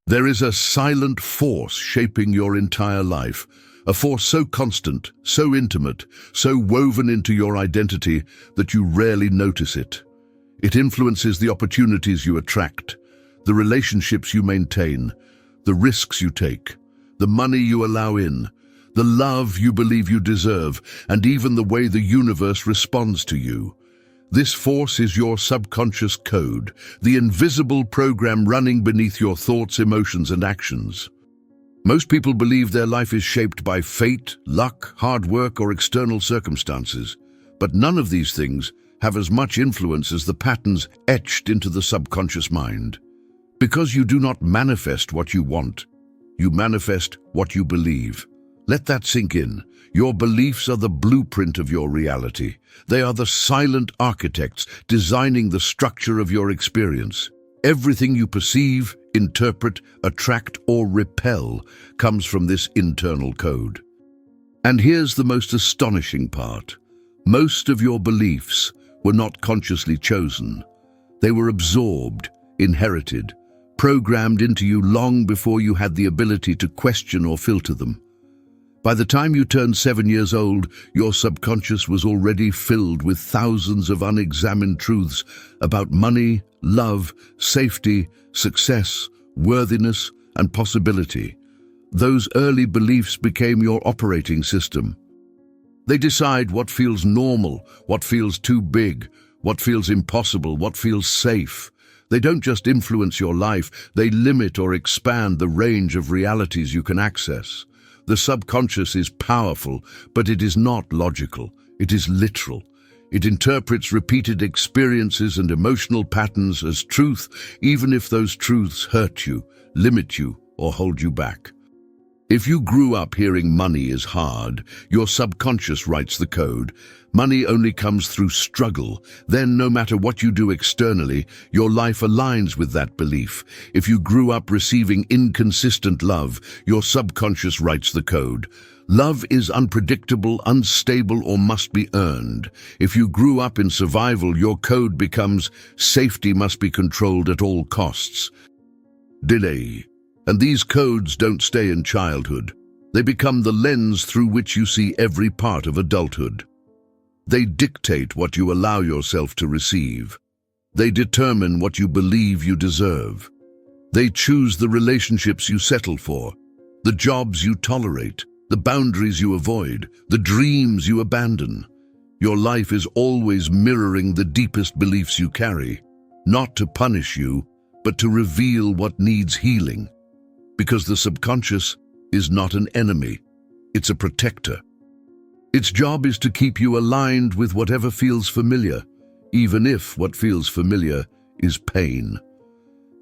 There is a silent force shaping your entire life, a force so constant, so intimate, so woven into your identity that you rarely notice it. It influences the opportunities you attract, the relationships you maintain, the risks you take, the money you allow in, the love you believe you deserve, and even the way the universe responds to you. This force is your subconscious code, the invisible program running beneath your thoughts, emotions, and actions. Most people believe their life is shaped by fate, luck, hard work, or external circumstances. But none of these things have as much influence as the patterns etched into the subconscious mind. Because you do not manifest what you want, you manifest what you believe. Let that sink in. Your beliefs are the blueprint of your reality. They are the silent architects designing the structure of your experience. Everything you perceive, interpret, attract, or repel comes from this internal code. And here's the most astonishing part. Most of your beliefs were not consciously chosen. They were absorbed, inherited, programmed into you long before you had the ability to question or filter them. By the time you turned 7 years old, your subconscious was already filled with thousands of unexamined truths about money, love, safety, success, worthiness, and possibility. Those early beliefs became your operating system. They decide what feels normal, what feels too big, what feels impossible, what feels safe. They don't just influence your life, they limit or expand the range of realities you can access. The subconscious is powerful, but it is not logical. It is literal. It interprets repeated experiences and emotional patterns as truth, even if those truths hurt you, limit you, or hold you back. If you grew up hearing money is hard, your subconscious writes the code. Money only comes through struggle. Then, no matter what you do externally, your life aligns with that belief. If you grew up receiving inconsistent love, your subconscious writes the code. Love is unpredictable, unstable, or must be earned. If you grew up in survival, your code becomes safety must be controlled at all costs. Delay. And these codes don't stay in childhood. They become the lens through which you see every part of adulthood. They dictate what you allow yourself to receive. They determine what you believe you deserve. They choose the relationships you settle for, the jobs you tolerate, the boundaries you avoid, the dreams you abandon. Your life is always mirroring the deepest beliefs you carry, not to punish you, but to reveal what needs healing. Because the subconscious is not an enemy, it's a protector. Its job is to keep you aligned with whatever feels familiar, even if what feels familiar is pain.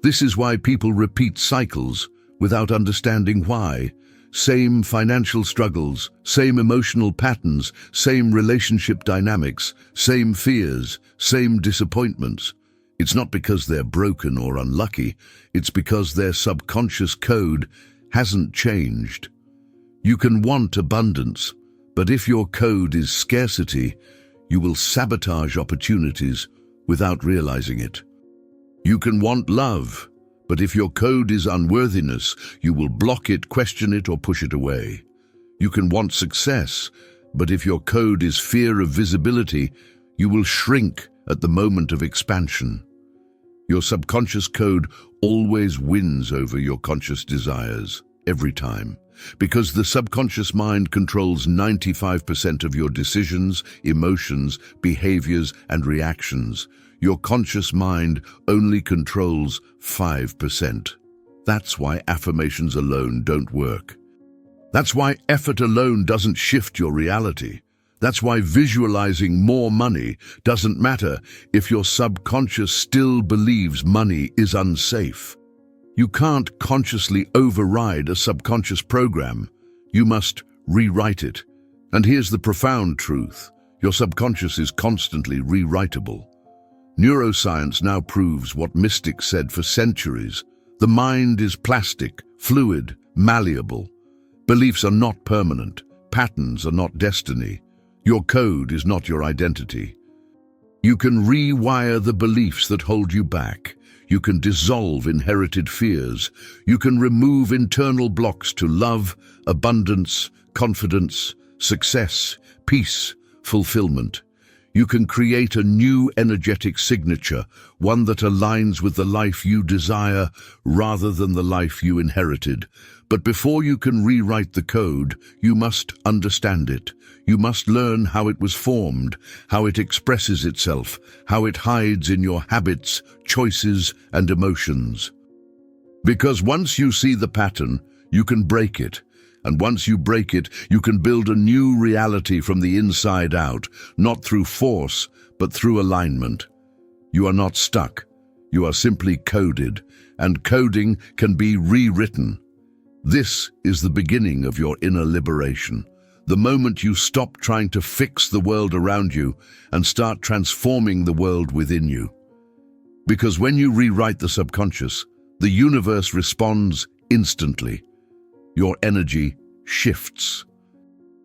This is why people repeat cycles without understanding why. Same financial struggles, same emotional patterns, same relationship dynamics, same fears, same disappointments. It's not because they're broken or unlucky, it's because their subconscious code hasn't changed. You can want abundance, but if your code is scarcity, you will sabotage opportunities without realizing it. You can want love, but if your code is unworthiness, you will block it, question it, or push it away. You can want success, but if your code is fear of visibility, you will shrink at the moment of expansion. Your subconscious code always wins over your conscious desires, every time. Because the subconscious mind controls 95% of your decisions, emotions, behaviors, and reactions. Your conscious mind only controls 5%. That's why affirmations alone don't work. That's why effort alone doesn't shift your reality. That's why visualizing more money doesn't matter if your subconscious still believes money is unsafe. You can't consciously override a subconscious program. You must rewrite it. And here's the profound truth. Your subconscious is constantly rewritable. Neuroscience now proves what mystics said for centuries. The mind is plastic, fluid, malleable. Beliefs are not permanent. Patterns are not destiny. Your code is not your identity. You can rewire the beliefs that hold you back. You can dissolve inherited fears. You can remove internal blocks to love, abundance, confidence, success, peace, fulfillment. You can create a new energetic signature, one that aligns with the life you desire rather than the life you inherited. But before you can rewrite the code, you must understand it. You must learn how it was formed, how it expresses itself, how it hides in your habits, choices, and emotions. Because once you see the pattern, you can break it. And once you break it, you can build a new reality from the inside out, not through force, but through alignment. You are not stuck. You are simply coded, and coding can be rewritten. This is the beginning of your inner liberation. The moment you stop trying to fix the world around you and start transforming the world within you. Because when you rewrite the subconscious, the universe responds instantly. Your energy shifts.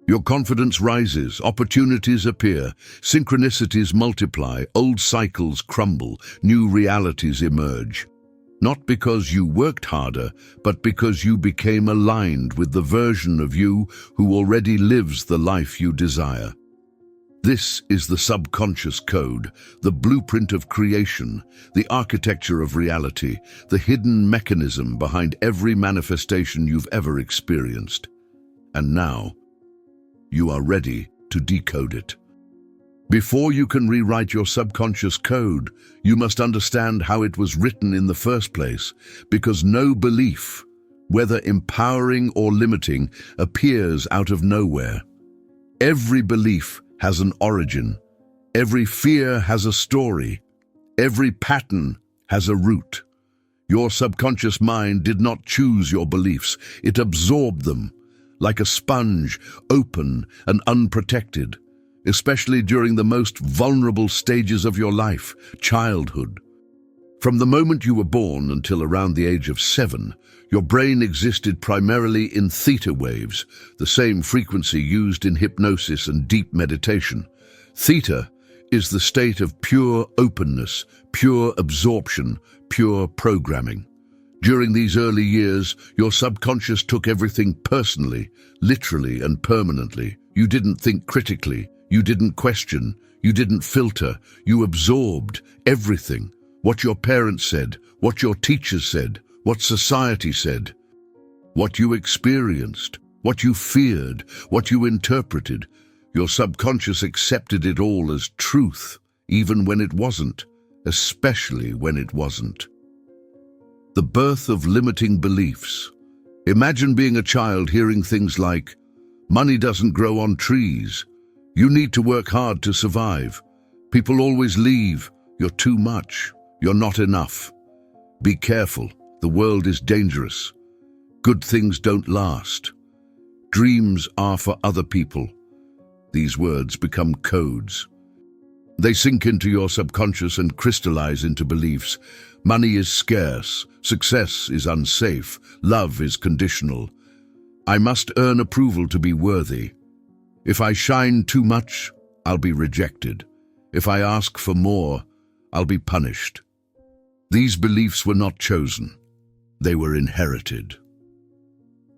Your confidence rises, opportunities appear, synchronicities multiply, old cycles crumble, new realities emerge. Not because you worked harder, but because you became aligned with the version of you who already lives the life you desire. This is the subconscious code, the blueprint of creation, the architecture of reality, the hidden mechanism behind every manifestation you've ever experienced. And now, you are ready to decode it. Before you can rewrite your subconscious code, you must understand how it was written in the first place, because no belief, whether empowering or limiting, appears out of nowhere. Every belief has an origin. Every fear has a story. Every pattern has a root. Your subconscious mind did not choose your beliefs. It absorbed them, like a sponge, open and unprotected, especially during the most vulnerable stages of your life, childhood. From the moment you were born until around the age of 7, your brain existed primarily in theta waves, the same frequency used in hypnosis and deep meditation. Theta is the state of pure openness, pure absorption, pure programming. During these early years, your subconscious took everything personally, literally and permanently. You didn't think critically, you didn't question, you didn't filter, you absorbed everything. What your parents said, what your teachers said, what society said, what you experienced, what you feared, what you interpreted. Your subconscious accepted it all as truth, even when it wasn't, especially when it wasn't. The birth of limiting beliefs. Imagine being a child hearing things like, "Money doesn't grow on trees. You need to work hard to survive. People always leave. You're too much. You're not enough. Be careful. The world is dangerous. Good things don't last. Dreams are for other people." These words become codes. They sink into your subconscious and crystallize into beliefs. Money is scarce. Success is unsafe. Love is conditional. I must earn approval to be worthy. If I shine too much, I'll be rejected. If I ask for more, I'll be punished. These beliefs were not chosen. They were inherited.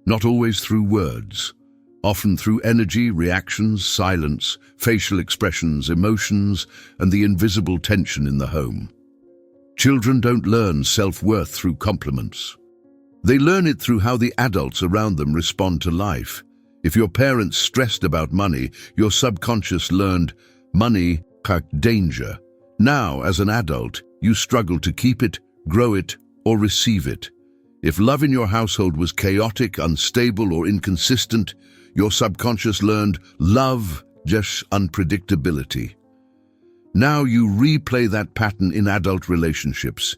Not always through words, often through energy, reactions, silence, facial expressions, emotions, and the invisible tension in the home. Children don't learn self-worth through compliments. They learn it through how the adults around them respond to life. If your parents stressed about money, your subconscious learned money, danger. Now, as an adult, you struggle to keep it, grow it, or receive it. If love in your household was chaotic, unstable, or inconsistent, your subconscious learned love, just unpredictability. Now you replay that pattern in adult relationships.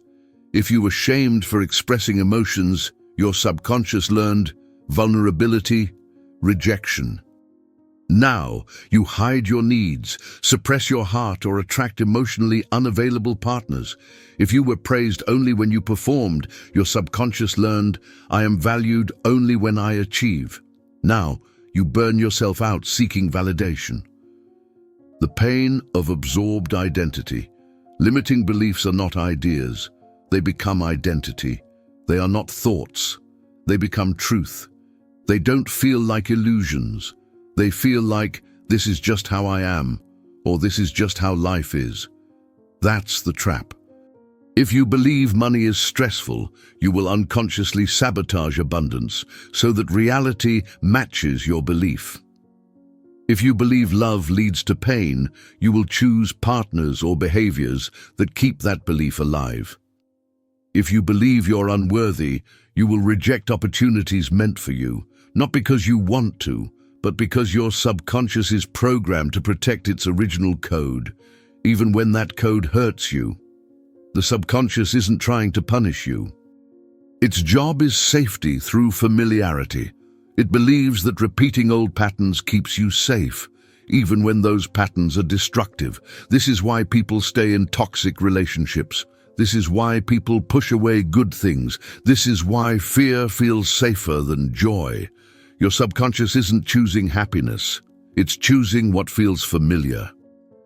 If you were shamed for expressing emotions, your subconscious learned vulnerability, rejection. Now you hide your needs, suppress your heart, or attract emotionally unavailable partners. If you were praised only when you performed, your subconscious learned, I am valued only when I achieve. Now you burn yourself out seeking validation. The pain of absorbed identity. Limiting beliefs are not ideas. They become identity. They are not thoughts. They become truth. They don't feel like illusions. They feel like, this is just how I am, or this is just how life is. That's the trap. If you believe money is stressful, you will unconsciously sabotage abundance so that reality matches your belief. If you believe love leads to pain, you will choose partners or behaviors that keep that belief alive. If you believe you're unworthy, you will reject opportunities meant for you, not because you want to, but because your subconscious is programmed to protect its original code, even when that code hurts you. The subconscious isn't trying to punish you. Its job is safety through familiarity. It believes that repeating old patterns keeps you safe, even when those patterns are destructive. This is why people stay in toxic relationships. This is why people push away good things. This is why fear feels safer than joy. Your subconscious isn't choosing happiness. It's choosing what feels familiar.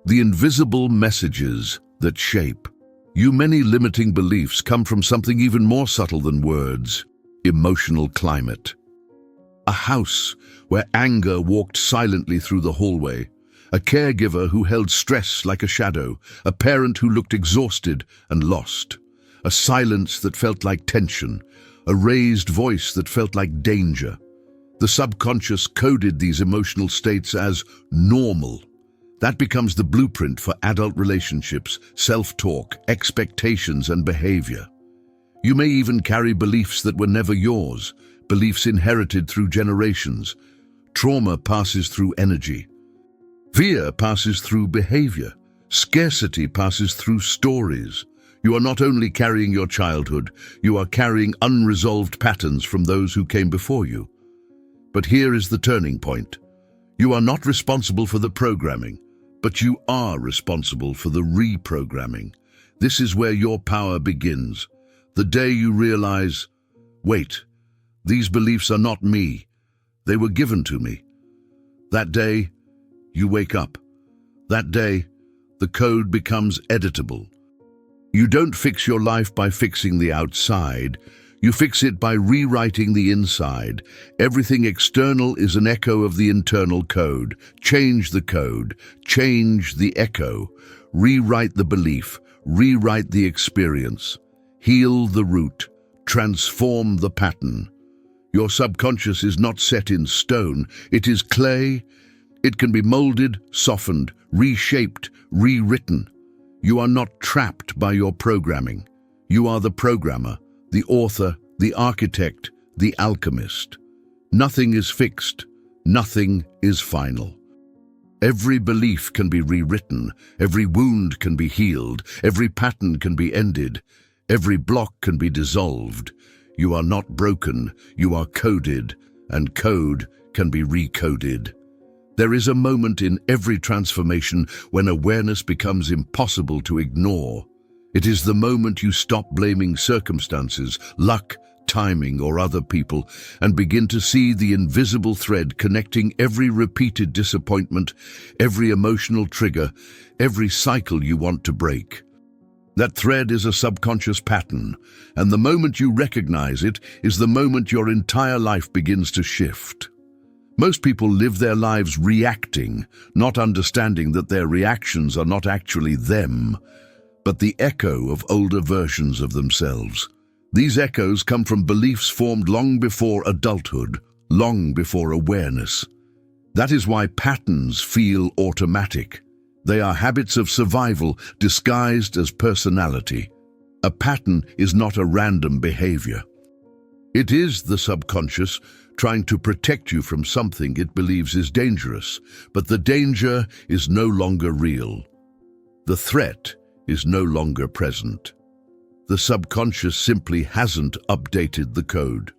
The invisible messages that shape you. Many limiting beliefs come from something even more subtle than words: emotional climate. A house where anger walked silently through the hallway, a caregiver who held stress like a shadow, a parent who looked exhausted and lost, a silence that felt like tension, a raised voice that felt like danger. The subconscious coded these emotional states as normal. That becomes the blueprint for adult relationships, self-talk, expectations, and behavior. You may even carry beliefs that were never yours, beliefs inherited through generations. Trauma passes through energy. Fear passes through behavior. Scarcity passes through stories. You are not only carrying your childhood, you are carrying unresolved patterns from those who came before you. But here is the turning point. You are not responsible for the programming, but you are responsible for the reprogramming. This is where your power begins. The day you realize, wait, these beliefs are not me. They were given to me. That day, you wake up. That day, the code becomes editable. You don't fix your life by fixing the outside. You fix it by rewriting the inside. Everything external is an echo of the internal code. Change the code. Change the echo. Rewrite the belief. Rewrite the experience. Heal the root. Transform the pattern. Your subconscious is not set in stone. It is clay. It can be molded, softened, reshaped, rewritten. You are not trapped by your programming. You are the programmer, the author, the architect, the alchemist. Nothing is fixed. Nothing is final. Every belief can be rewritten. Every wound can be healed. Every pattern can be ended. Every block can be dissolved. You are not broken. You are coded, and code can be recoded. There is a moment in every transformation when awareness becomes impossible to ignore. It is the moment you stop blaming circumstances, luck, timing, or other people, and begin to see the invisible thread connecting every repeated disappointment, every emotional trigger, every cycle you want to break. That thread is a subconscious pattern, and the moment you recognize it is the moment your entire life begins to shift. Most people live their lives reacting, not understanding that their reactions are not actually them, but the echo of older versions of themselves. These echoes come from beliefs formed long before adulthood, long before awareness. That is why patterns feel automatic. They are habits of survival disguised as personality. A pattern is not a random behavior. It is the subconscious trying to protect you from something it believes is dangerous, but the danger is no longer real. The threat is no longer present. The subconscious simply hasn't updated the code.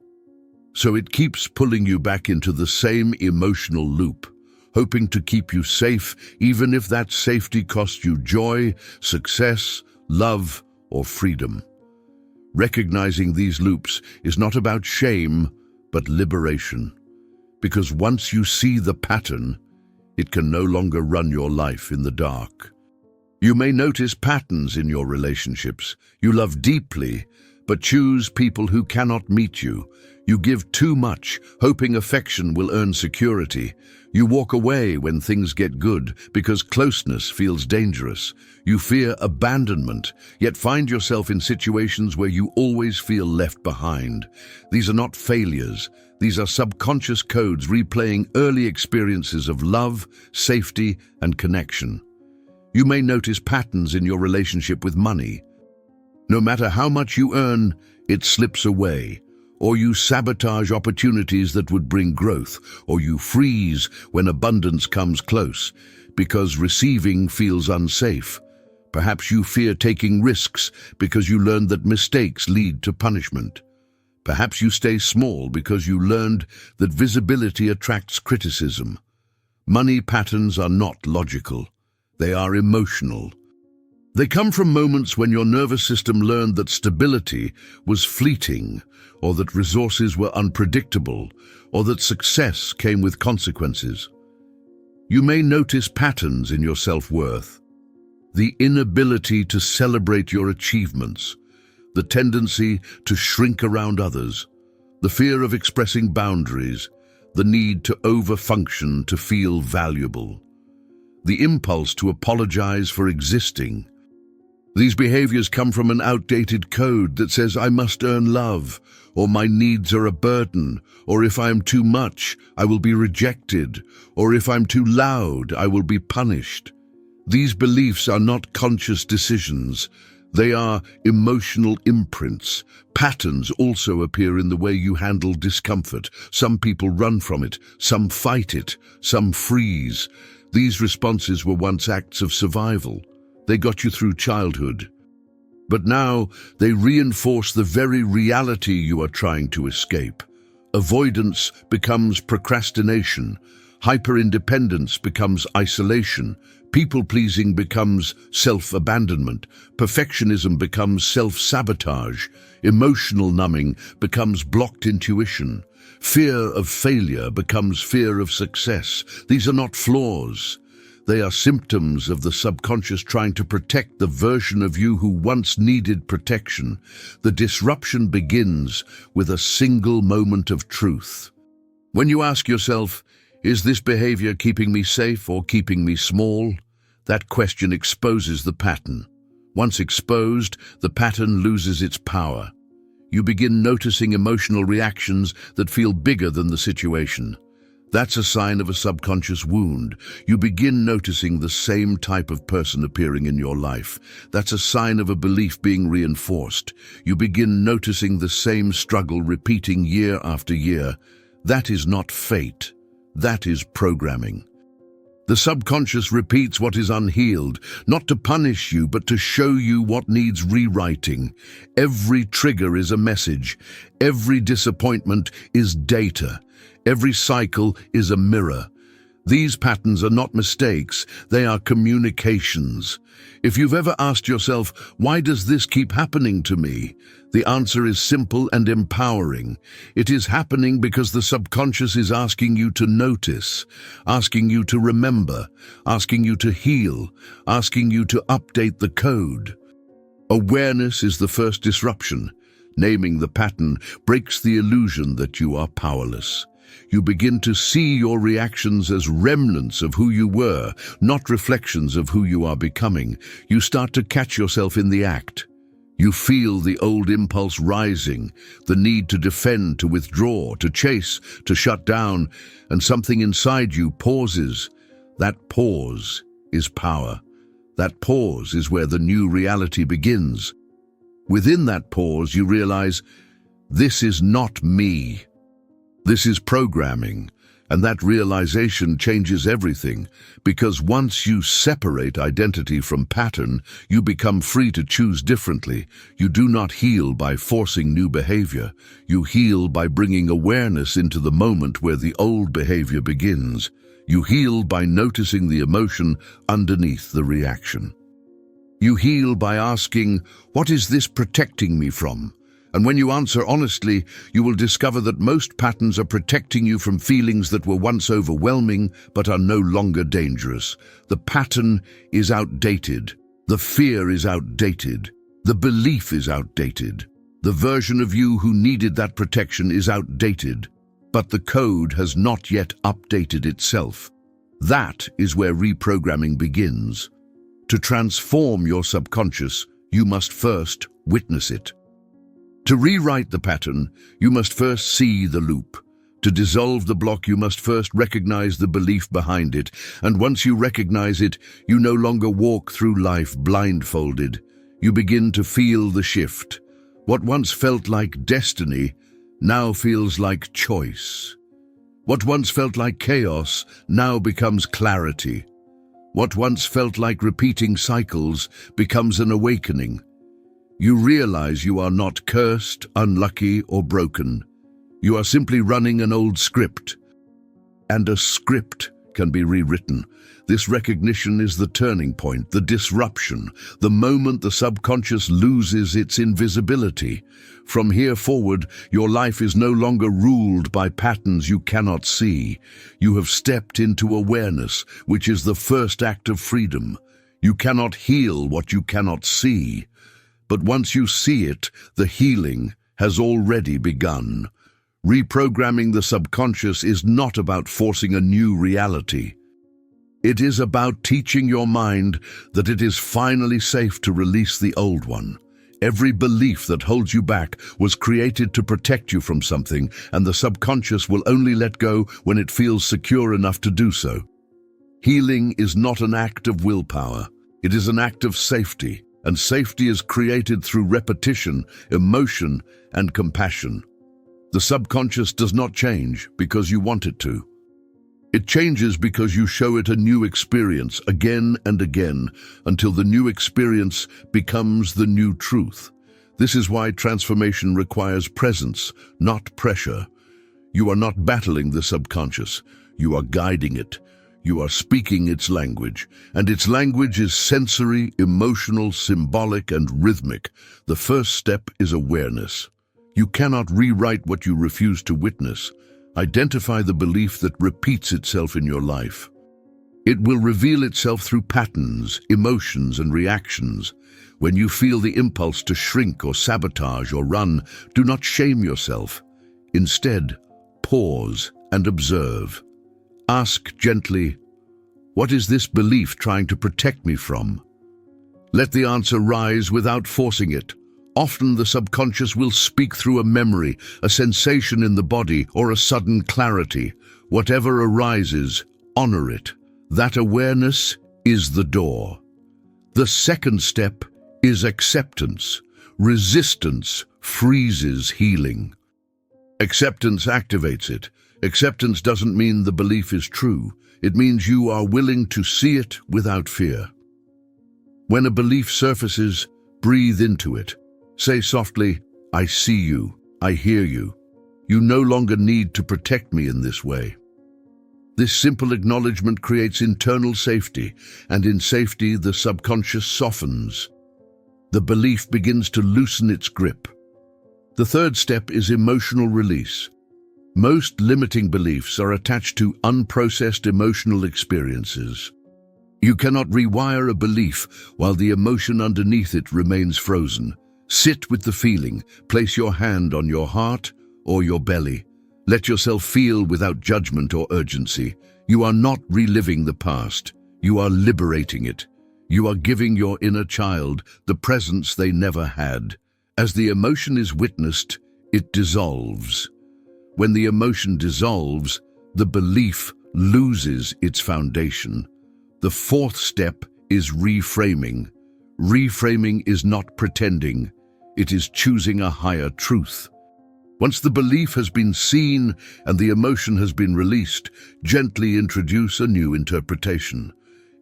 So it keeps pulling you back into the same emotional loop, hoping to keep you safe, even if that safety costs you joy, success, love, or freedom. Recognizing these loops is not about shame, but liberation. Because once you see the pattern, it can no longer run your life in the dark. You may notice patterns in your relationships. You love deeply, but choose people who cannot meet you. You give too much, hoping affection will earn security. You walk away when things get good because closeness feels dangerous. You fear abandonment, yet find yourself in situations where you always feel left behind. These are not failures. These are subconscious codes replaying early experiences of love, safety, and connection. You may notice patterns in your relationship with money. No matter how much you earn, it slips away. Or you sabotage opportunities that would bring growth, or you freeze when abundance comes close, because receiving feels unsafe. Perhaps you fear taking risks because you learned that mistakes lead to punishment. Perhaps you stay small because you learned that visibility attracts criticism. Money patterns are not logical. They are emotional. They come from moments when your nervous system learned that stability was fleeting, or that resources were unpredictable, or that success came with consequences. You may notice patterns in your self-worth. The inability to celebrate your achievements, the tendency to shrink around others, the fear of expressing boundaries, the need to overfunction to feel valuable, the impulse to apologize for existing. These behaviors come from an outdated code that says I must earn love, or my needs are a burden, or if I am too much, I will be rejected, or if I'm too loud, I will be punished. These beliefs are not conscious decisions. They are emotional imprints. Patterns also appear in the way you handle discomfort. Some people run from it, some fight it, some freeze. These responses were once acts of survival. They got you through childhood. But now they reinforce the very reality you are trying to escape. Avoidance becomes procrastination. Hyper-independence becomes isolation. People-pleasing becomes self-abandonment. Perfectionism becomes self-sabotage. Emotional numbing becomes blocked intuition. Fear of failure becomes fear of success. These are not flaws. They are symptoms of the subconscious trying to protect the version of you who once needed protection. The disruption begins with a single moment of truth. When you ask yourself, is this behavior keeping me safe or keeping me small? That question exposes the pattern. Once exposed, the pattern loses its power. You begin noticing emotional reactions that feel bigger than the situation. That's a sign of a subconscious wound. You begin noticing the same type of person appearing in your life. That's a sign of a belief being reinforced. You begin noticing the same struggle repeating year after year. That is not fate. That is programming. The subconscious repeats what is unhealed, not to punish you, but to show you what needs rewriting. Every trigger is a message. Every disappointment is data. Every cycle is a mirror. These patterns are not mistakes, they are communications. If you've ever asked yourself, why does this keep happening to me? The answer is simple and empowering. It is happening because the subconscious is asking you to notice, asking you to remember, asking you to heal, asking you to update the code. Awareness is the first disruption. Naming the pattern breaks the illusion that you are powerless. You begin to see your reactions as remnants of who you were, not reflections of who you are becoming. You start to catch yourself in the act. You feel the old impulse rising, the need to defend, to withdraw, to chase, to shut down, and something inside you pauses. That pause is power. That pause is where the new reality begins. Within that pause, you realize, this is not me. This is programming, and that realization changes everything, because once you separate identity from pattern, you become free to choose differently. You do not heal by forcing new behavior. You heal by bringing awareness into the moment where the old behavior begins. You heal by noticing the emotion underneath the reaction. You heal by asking, what is this protecting me from? And when you answer honestly, you will discover that most patterns are protecting you from feelings that were once overwhelming but are no longer dangerous. The pattern is outdated. The fear is outdated. The belief is outdated. The version of you who needed that protection is outdated, but the code has not yet updated itself. That is where reprogramming begins. To transform your subconscious, you must first witness it. To rewrite the pattern, you must first see the loop. To dissolve the block, you must first recognize the belief behind it. And once you recognize it, you no longer walk through life blindfolded. You begin to feel the shift. What once felt like destiny now feels like choice. What once felt like chaos now becomes clarity. What once felt like repeating cycles becomes an awakening. You realize you are not cursed, unlucky, or broken. You are simply running an old script. And a script can be rewritten. This recognition is the turning point, the disruption, the moment the subconscious loses its invisibility. From here forward, your life is no longer ruled by patterns you cannot see. You have stepped into awareness, which is the first act of freedom. You cannot heal what you cannot see. But once you see it, the healing has already begun. Reprogramming the subconscious is not about forcing a new reality. It is about teaching your mind that it is finally safe to release the old one. Every belief that holds you back was created to protect you from something, and the subconscious will only let go when it feels secure enough to do so. Healing is not an act of willpower. It is an act of safety, and safety is created through repetition, emotion, and compassion. The subconscious does not change because you want it to. It changes because you show it a new experience again and again until the new experience becomes the new truth. This is why transformation requires presence, not pressure. You are not battling the subconscious. You are guiding it. You are speaking its language, and its language is sensory, emotional, symbolic, and rhythmic. The first step is awareness. You cannot rewrite what you refuse to witness. Identify the belief that repeats itself in your life. It will reveal itself through patterns, emotions, and reactions. When you feel the impulse to shrink or sabotage or run, do not shame yourself. Instead, pause and observe. Ask gently, "What is this belief trying to protect me from?" Let the answer rise without forcing it. Often the subconscious will speak through a memory, a sensation in the body, or a sudden clarity. Whatever arises, honor it. That awareness is the door. The second step is acceptance. Resistance freezes healing. Acceptance activates it. Acceptance doesn't mean the belief is true. It means you are willing to see it without fear. When a belief surfaces, breathe into it. Say softly, "I see you, I hear you. You no longer need to protect me in this way." This simple acknowledgement creates internal safety, and in safety the subconscious softens. The belief begins to loosen its grip. The third step is emotional release. Most limiting beliefs are attached to unprocessed emotional experiences. You cannot rewire a belief while the emotion underneath it remains frozen. Sit with the feeling. Place your hand on your heart or your belly. Let yourself feel without judgment or urgency. You are not reliving the past. You are liberating it. You are giving your inner child the presence they never had. As the emotion is witnessed, it dissolves. When the emotion dissolves, the belief loses its foundation. The fourth step is reframing. Reframing is not pretending. It is choosing a higher truth. Once the belief has been seen and the emotion has been released, gently introduce a new interpretation.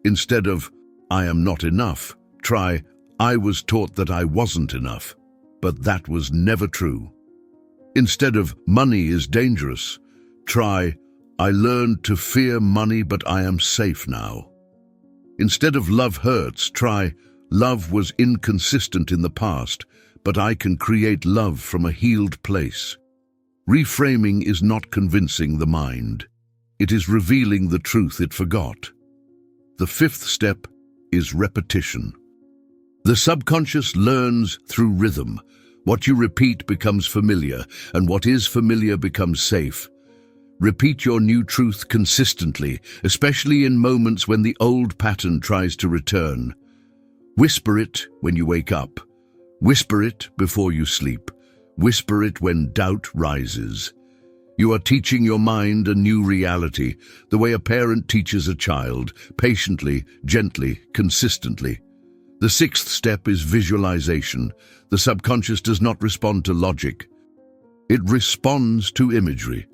Instead of, "I am not enough," try, "I was taught that I wasn't enough, but that was never true." Instead of, "Money is dangerous," try, "I learned to fear money, but I am safe now." Instead of, "Love hurts," try, "Love was inconsistent in the past, but I can create love from a healed place." Reframing is not convincing the mind. It is revealing the truth it forgot. The fifth step is repetition. The subconscious learns through rhythm. What you repeat becomes familiar, and what is familiar becomes safe. Repeat your new truth consistently, especially in moments when the old pattern tries to return. Whisper it when you wake up. Whisper it before you sleep. Whisper it when doubt rises. You are teaching your mind a new reality, the way a parent teaches a child, patiently, gently, consistently. The sixth step is visualization. The subconscious does not respond to logic. It responds to imagery.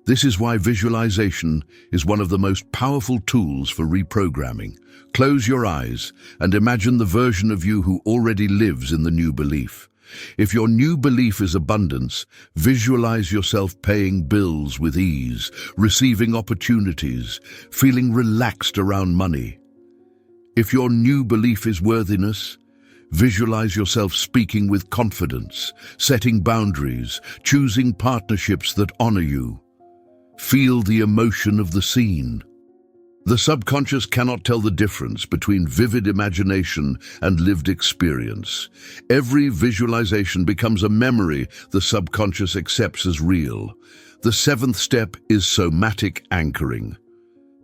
This is why visualization is one of the most powerful tools for reprogramming. Close your eyes and imagine the version of you who already lives in the new belief. If your new belief is abundance, visualize yourself paying bills with ease, receiving opportunities, feeling relaxed around money. If your new belief is worthiness, visualize yourself speaking with confidence, setting boundaries, choosing partnerships that honor you. Feel the emotion of the scene. The subconscious cannot tell the difference between vivid imagination and lived experience. Every visualization becomes a memory the subconscious accepts as real. The seventh step is somatic anchoring.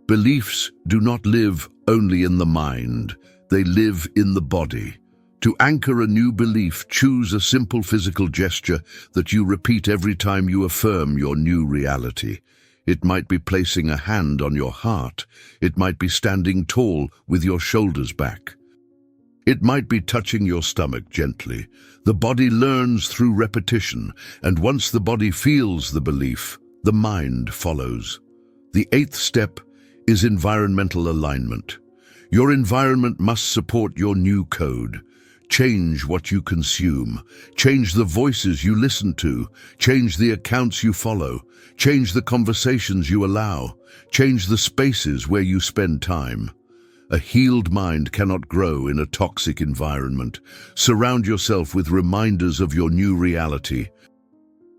Beliefs do not live only in the mind, they live in the body. To anchor a new belief, choose a simple physical gesture that you repeat every time you affirm your new reality. It might be placing a hand on your heart. It might be standing tall with your shoulders back. It might be touching your stomach gently. The body learns through repetition, and once the body feels the belief, the mind follows. The eighth step is environmental alignment. Your environment must support your new code. Change what you consume. Change the voices you listen to. Change the accounts you follow. Change the conversations you allow. Change the spaces where you spend time. A healed mind cannot grow in a toxic environment. Surround yourself with reminders of your new reality.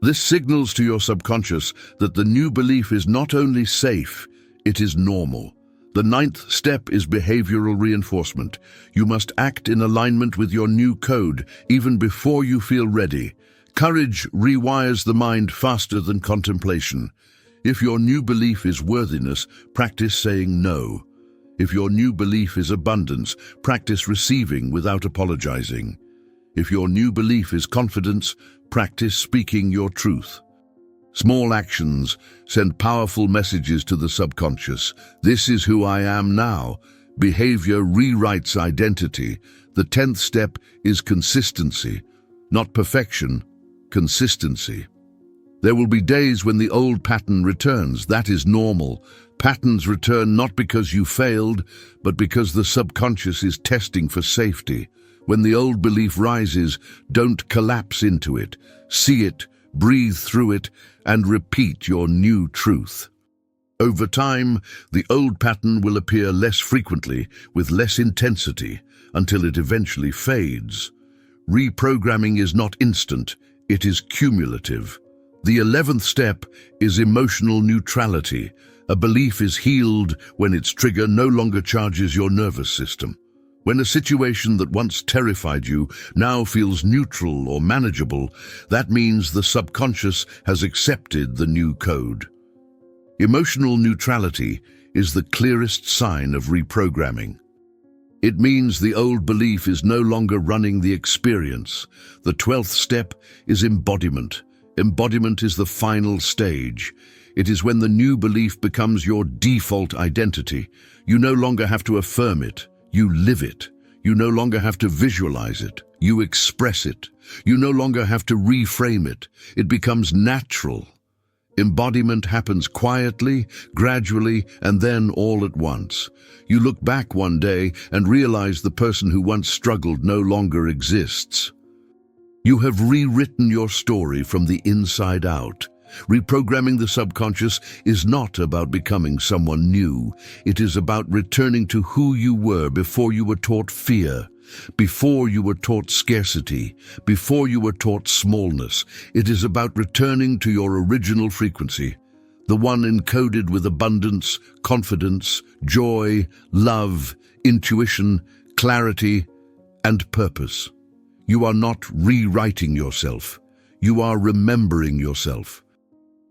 This signals to your subconscious that the new belief is not only safe, it is normal. The ninth step is behavioral reinforcement. You must act in alignment with your new code, even before you feel ready. Courage rewires the mind faster than contemplation. If your new belief is worthiness, practice saying no. If your new belief is abundance, practice receiving without apologizing. If your new belief is confidence, practice speaking your truth. Small actions send powerful messages to the subconscious. This is who I am now. Behavior rewrites identity. The 10th step is consistency, not perfection, consistency. There will be days when the old pattern returns. That is normal. Patterns return not because you failed, but because the subconscious is testing for safety. When the old belief rises, don't collapse into it. See it, breathe through it, and repeat your new truth. Over time, the old pattern will appear less frequently, with less intensity, until it eventually fades. Reprogramming is not instant, it is cumulative. The 11th step is emotional neutrality. A belief is healed when its trigger no longer charges your nervous system. When a situation that once terrified you now feels neutral or manageable, that means the subconscious has accepted the new code. Emotional neutrality is the clearest sign of reprogramming. It means the old belief is no longer running the experience. The 12th step is embodiment. Embodiment is the final stage. It is when the new belief becomes your default identity. You no longer have to affirm it. You live it. You no longer have to visualize it. You express it. You no longer have to reframe it. It becomes natural. Embodiment happens quietly, gradually, and then all at once. You look back one day and realize the person who once struggled no longer exists. You have rewritten your story from the inside out. Reprogramming the subconscious is not about becoming someone new. It is about returning to who you were before you were taught fear, before you were taught scarcity, before you were taught smallness. It is about returning to your original frequency, the one encoded with abundance, confidence, joy, love, intuition, clarity, and purpose. You are not rewriting yourself. You are remembering yourself.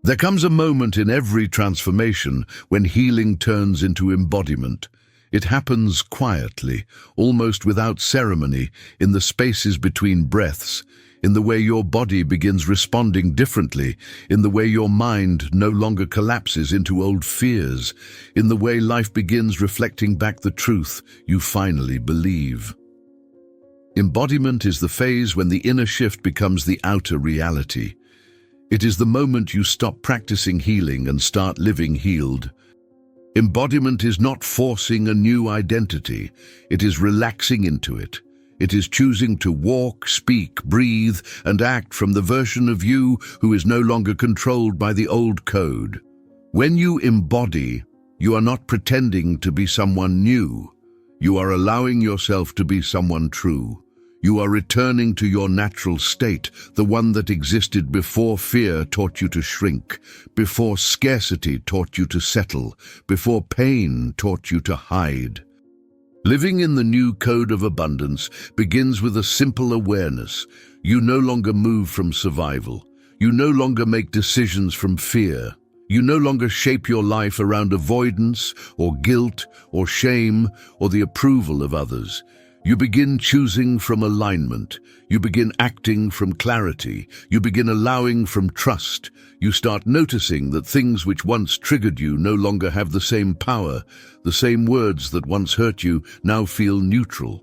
There comes a moment in every transformation when healing turns into embodiment. It happens quietly, almost without ceremony, in the spaces between breaths, in the way your body begins responding differently, in the way your mind no longer collapses into old fears, in the way life begins reflecting back the truth you finally believe. Embodiment is the phase when the inner shift becomes the outer reality. It is the moment you stop practicing healing and start living healed. Embodiment is not forcing a new identity. It is relaxing into it. It is choosing to walk, speak, breathe, and act from the version of you who is no longer controlled by the old code. When you embody, you are not pretending to be someone new. You are allowing yourself to be someone true. You are returning to your natural state, the one that existed before fear taught you to shrink, before scarcity taught you to settle, before pain taught you to hide. Living in the new code of abundance begins with a simple awareness. You no longer move from survival. You no longer make decisions from fear. You no longer shape your life around avoidance or guilt or shame or the approval of others. You begin choosing from alignment. You begin acting from clarity. You begin allowing from trust. You start noticing that things which once triggered you no longer have the same power. The same words that once hurt you now feel neutral.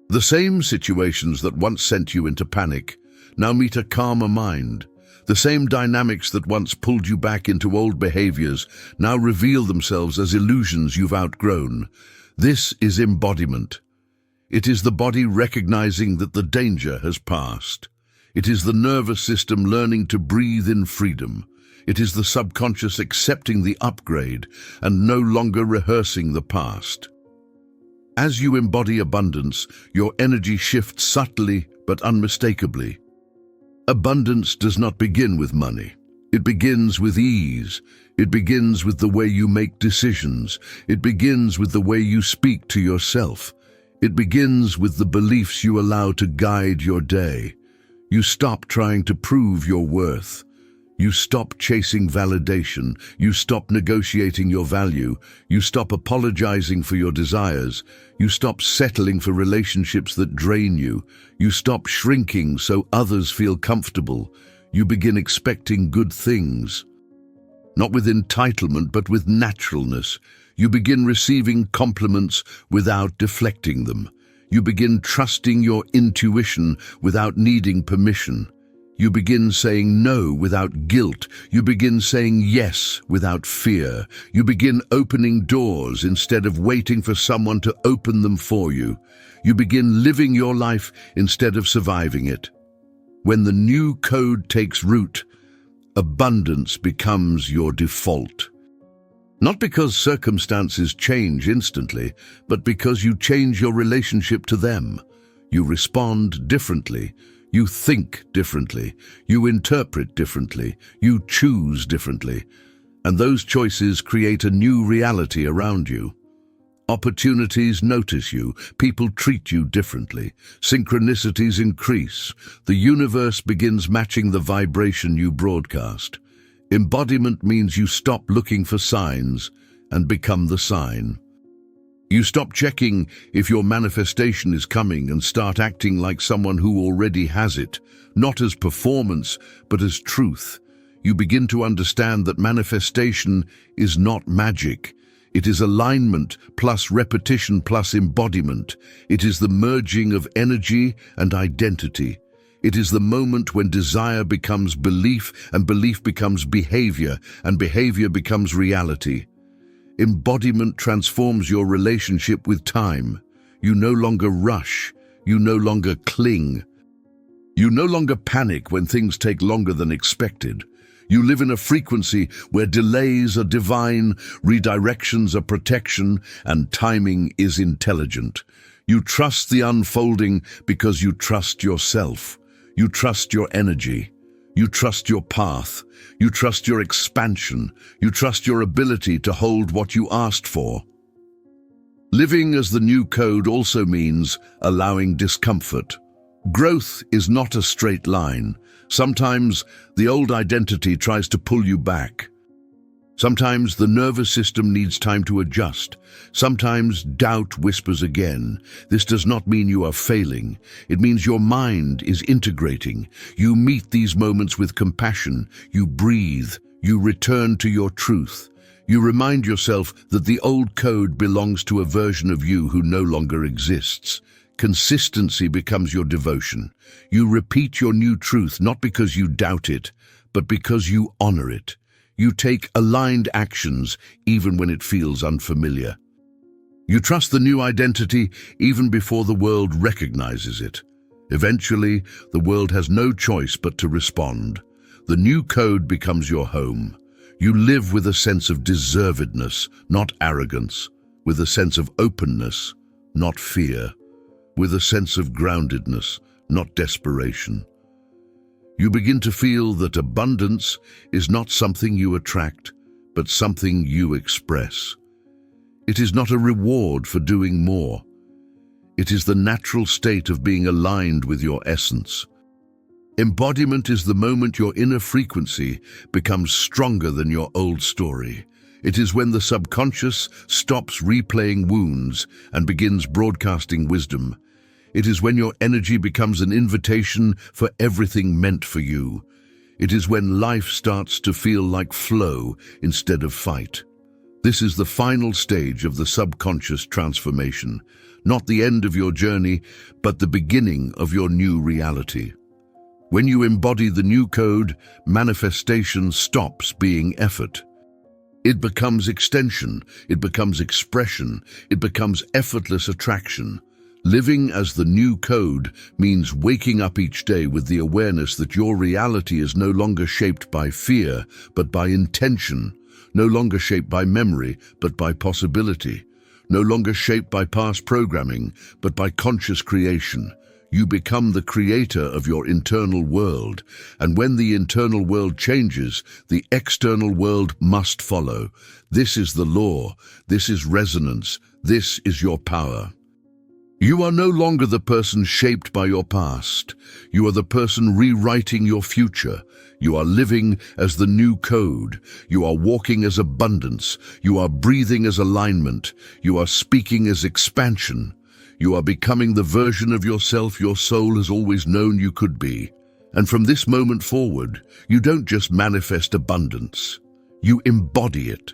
The same situations that once sent you into panic now meet a calmer mind. The same dynamics that once pulled you back into old behaviors now reveal themselves as illusions you've outgrown. This is embodiment. It is the body recognizing that the danger has passed. It is the nervous system learning to breathe in freedom. It is the subconscious accepting the upgrade and no longer rehearsing the past. As you embody abundance, your energy shifts subtly but unmistakably. Abundance does not begin with money. It begins with ease. It begins with the way you make decisions. It begins with the way you speak to yourself. It begins with the beliefs you allow to guide your day. You stop trying to prove your worth. You stop chasing validation. You stop negotiating your value. You stop apologizing for your desires. You stop settling for relationships that drain you. You stop shrinking so others feel comfortable. You begin expecting good things. Not with entitlement, but with naturalness. You begin receiving compliments without deflecting them. You begin trusting your intuition without needing permission. You begin saying no without guilt. You begin saying yes without fear. You begin opening doors instead of waiting for someone to open them for you. You begin living your life instead of surviving it. When the new code takes root, abundance becomes your default. Not because circumstances change instantly, but because you change your relationship to them. You respond differently. You think differently. You interpret differently. You choose differently. And those choices create a new reality around you. Opportunities notice you. People treat you differently. Synchronicities increase. The universe begins matching the vibration you broadcast. Embodiment means you stop looking for signs and become the sign. You stop checking if your manifestation is coming and start acting like someone who already has it, not as performance, but as truth. You begin to understand that manifestation is not magic. It is alignment plus repetition plus embodiment. It is the merging of energy and identity. It is the moment when desire becomes belief and belief becomes behavior and behavior becomes reality. Embodiment transforms your relationship with time. You no longer rush. You no longer cling. You no longer panic when things take longer than expected. You live in a frequency where delays are divine, redirections are protection, and timing is intelligent. You trust the unfolding because you trust yourself. You trust your energy. You trust your path. You trust your expansion. You trust your ability to hold what you asked for. Living as the new code also means allowing discomfort. Growth is not a straight line. Sometimes the old identity tries to pull you back. Sometimes the nervous system needs time to adjust. Sometimes doubt whispers again. This does not mean you are failing. It means your mind is integrating. You meet these moments with compassion. You breathe. You return to your truth. You remind yourself that the old code belongs to a version of you who no longer exists. Consistency becomes your devotion. You repeat your new truth not because you doubt it, but because you honor it. You take aligned actions even when it feels unfamiliar. You trust the new identity even before the world recognizes it. Eventually, the world has no choice but to respond. The new code becomes your home. You live with a sense of deservedness, not arrogance, with a sense of openness, not fear, with a sense of groundedness, not desperation. You begin to feel that abundance is not something you attract, but something you express. It is not a reward for doing more. It is the natural state of being aligned with your essence. Embodiment is the moment your inner frequency becomes stronger than your old story. It is when the subconscious stops replaying wounds and begins broadcasting wisdom. It is when your energy becomes an invitation for everything meant for you. It is when life starts to feel like flow instead of fight. This is the final stage of the subconscious transformation, not the end of your journey, but the beginning of your new reality. When you embody the new code, manifestation stops being effort. It becomes extension, it becomes expression, it becomes effortless attraction. Living as the new code means waking up each day with the awareness that your reality is no longer shaped by fear, but by intention, no longer shaped by memory, but by possibility, no longer shaped by past programming, but by conscious creation. You become the creator of your internal world, and when the internal world changes, the external world must follow. This is the law, this is resonance, this is your power. You are no longer the person shaped by your past. You are the person rewriting your future. You are living as the new code. You are walking as abundance. You are breathing as alignment. You are speaking as expansion. You are becoming the version of yourself your soul has always known you could be. And from this moment forward, you don't just manifest abundance. You embody it.